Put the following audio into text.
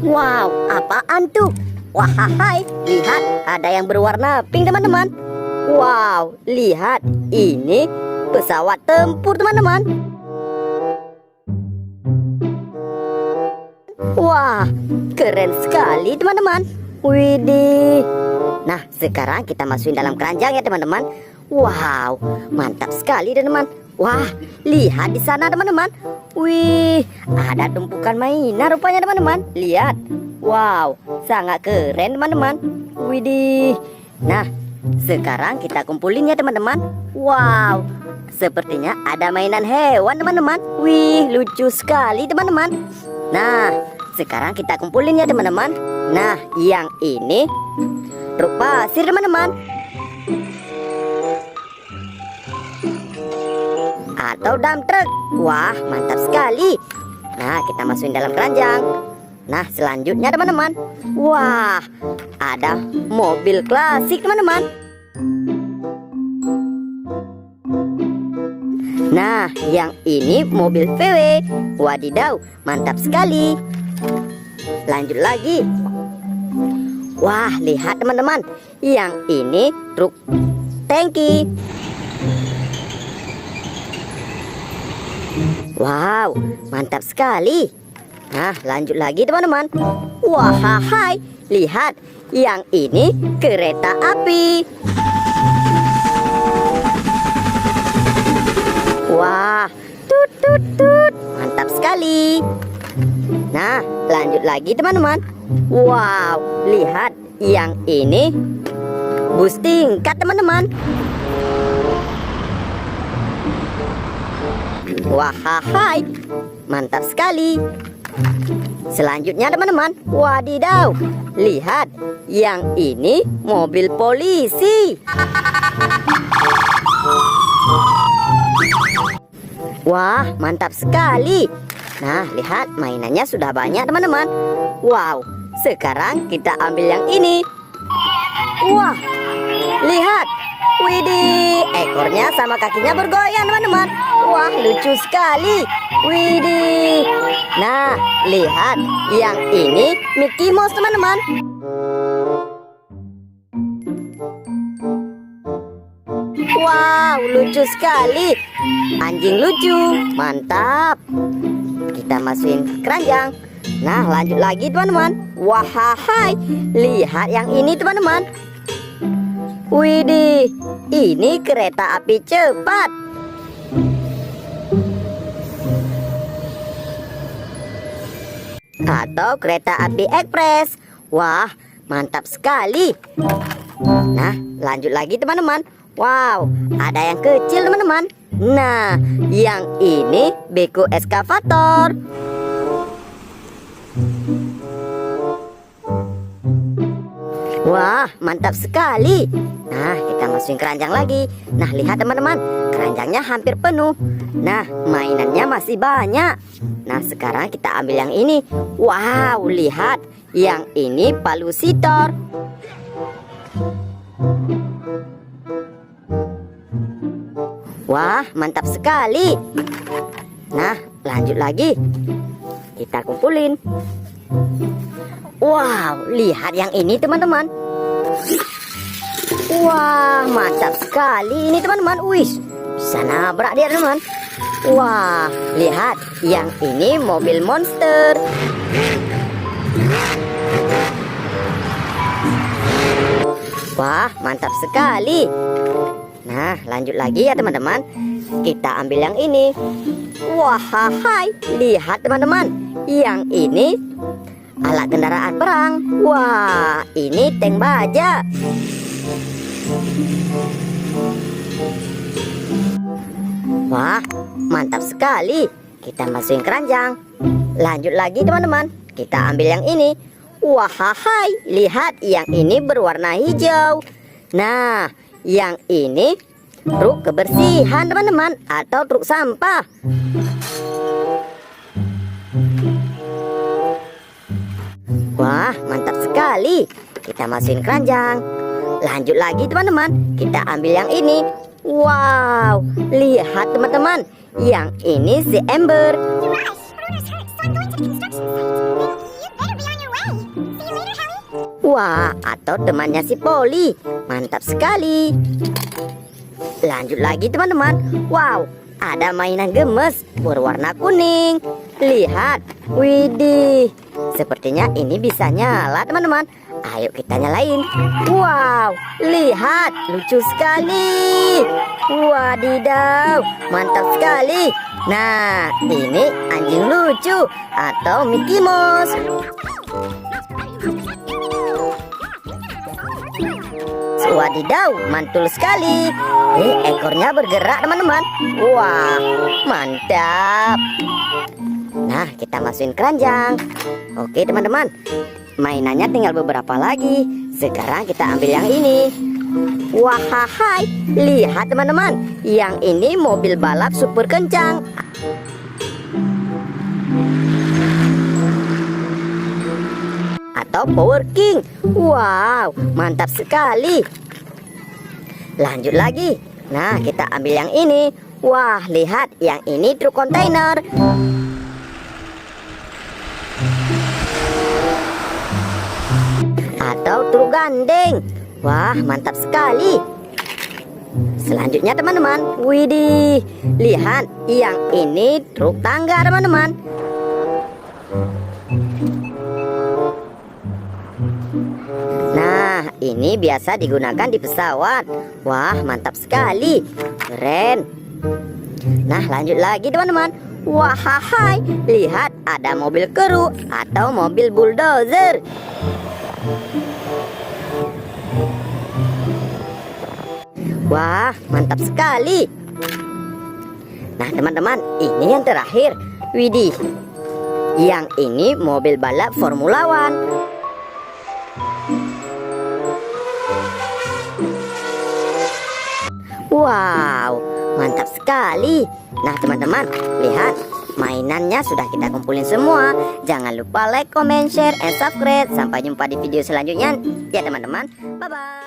Wow, apaan tuh? Wahai, lihat, ada yang berwarna pink teman-teman. Wow, lihat, ini pesawat tempur teman-teman. Wah, keren sekali teman-teman. Widih. Nah, sekarang kita masukin dalam keranjang ya teman-teman. Wow, mantap sekali teman-teman. Wah, lihat di sana teman-teman. Wih, ada tumpukan mainan rupanya teman-teman. Lihat. Wow, sangat keren teman-teman. Widih. Nah, sekarang kita kumpulin ya teman-teman. Wow, sepertinya ada mainan hewan teman-teman. Wih, lucu sekali teman-teman. Nah, sekarang kita kumpulin ya teman-teman. Nah, yang ini truk pasir teman-teman, atau dump truck. Wah, mantap sekali. Nah, kita masukin dalam keranjang. Nah, selanjutnya teman-teman, wah, ada mobil klasik teman-teman. Nah, yang ini mobil VW. Wadidaw, mantap sekali. Lanjut lagi. Wah, lihat teman-teman, yang ini truk tangki. Wow, mantap sekali. Nah, lanjut lagi teman-teman. Wahai, lihat, yang ini kereta api. Wah, tut tut tut, mantap sekali. Nah, lanjut lagi teman-teman. Wow, lihat, yang ini bus tingkat teman-teman. Wahai, mantap sekali. Selanjutnya teman-teman, wadidaw, lihat, yang ini mobil polisi. Wah, mantap sekali. Nah, lihat, mainannya sudah banyak teman-teman. Wow, sekarang kita ambil yang ini. Wah, lihat, widih, ekornya sama kakinya bergoyang teman-teman. Wah, lucu sekali. Widih. Nah, lihat, yang ini Mickey Mouse teman-teman. Wow, lucu sekali. Anjing lucu, mantap. Kita masukin keranjang. Nah, lanjut lagi teman-teman. Wahai, lihat yang ini teman-teman. Widih, ini kereta api cepat. Atau kereta api ekspres. Wah, mantap sekali. Nah, lanjut lagi teman-teman. Wow, ada yang kecil teman-teman. Nah, yang ini beko eskavator. Wah, mantap sekali. Nah, kita masukin keranjang lagi. Nah, lihat teman-teman, keranjangnya hampir penuh. Nah, mainannya masih banyak. Nah, sekarang kita ambil yang ini. Wow, lihat, yang ini palusitor. Wah, mantap sekali. Nah, lanjut lagi. Kita kumpulin. Wow, lihat yang ini teman-teman. Wah, mantap sekali ini teman-teman. Wih, bisa nabrak dia teman. Wah, lihat, yang ini mobil monster. Wah, mantap sekali. Nah, lanjut lagi ya teman-teman. Kita ambil yang ini. Wahai, lihat teman-teman, yang ini alat kendaraan perang. Wah, ini tank baja. Wah, mantap sekali. Kita masukin keranjang. Lanjut lagi teman-teman. Kita ambil yang ini. Wahai, lihat, yang ini berwarna hijau. Nah, yang ini truk kebersihan teman-teman, atau truk sampah. Wah, mantap sekali. Kita masukin keranjang. Lanjut lagi teman-teman. Kita ambil yang ini. Wow, lihat teman-teman, yang ini si Ember. Wah, atau temannya si Poli. Mantap sekali. Lanjut lagi teman-teman. Wow, ada mainan gemes berwarna kuning. Lihat, widih. Sepertinya ini bisa nyala teman-teman. Ayo kita nyalain. Wow, lihat, lucu sekali. Wadidaw, mantap sekali. Nah, ini anjing lucu atau Mickey Mouse. Wadidaw, mantul sekali. Ekornya bergerak teman-teman. Wah, mantap. Nah, kita masukin keranjang. Oke teman-teman, mainannya tinggal beberapa lagi. Sekarang kita ambil yang ini. Wahai, lihat teman-teman, yang ini mobil balap super kencang. Atau Power King. Wow, mantap sekali. Lanjut lagi. Nah, kita ambil yang ini. Wah, lihat, yang ini truk kontainer. Atau truk gandeng. Wah, mantap sekali. Selanjutnya teman-teman, widih, lihat, yang ini truk tangga teman-teman. Nah, ini biasa digunakan di pesawat. Wah, mantap sekali. Keren. Nah, lanjut lagi teman-teman. Wahai, lihat, ada mobil keru atau mobil bulldozer. Wah, mantap sekali. Nah teman-teman, ini yang terakhir. Widih, yang ini mobil balap Formula One. Wow, mantap sekali. Nah teman-teman, lihat, mainannya sudah kita kumpulin semua. Jangan lupa like, comment, share, and subscribe. Sampai jumpa di video selanjutnya ya teman-teman. Bye-bye.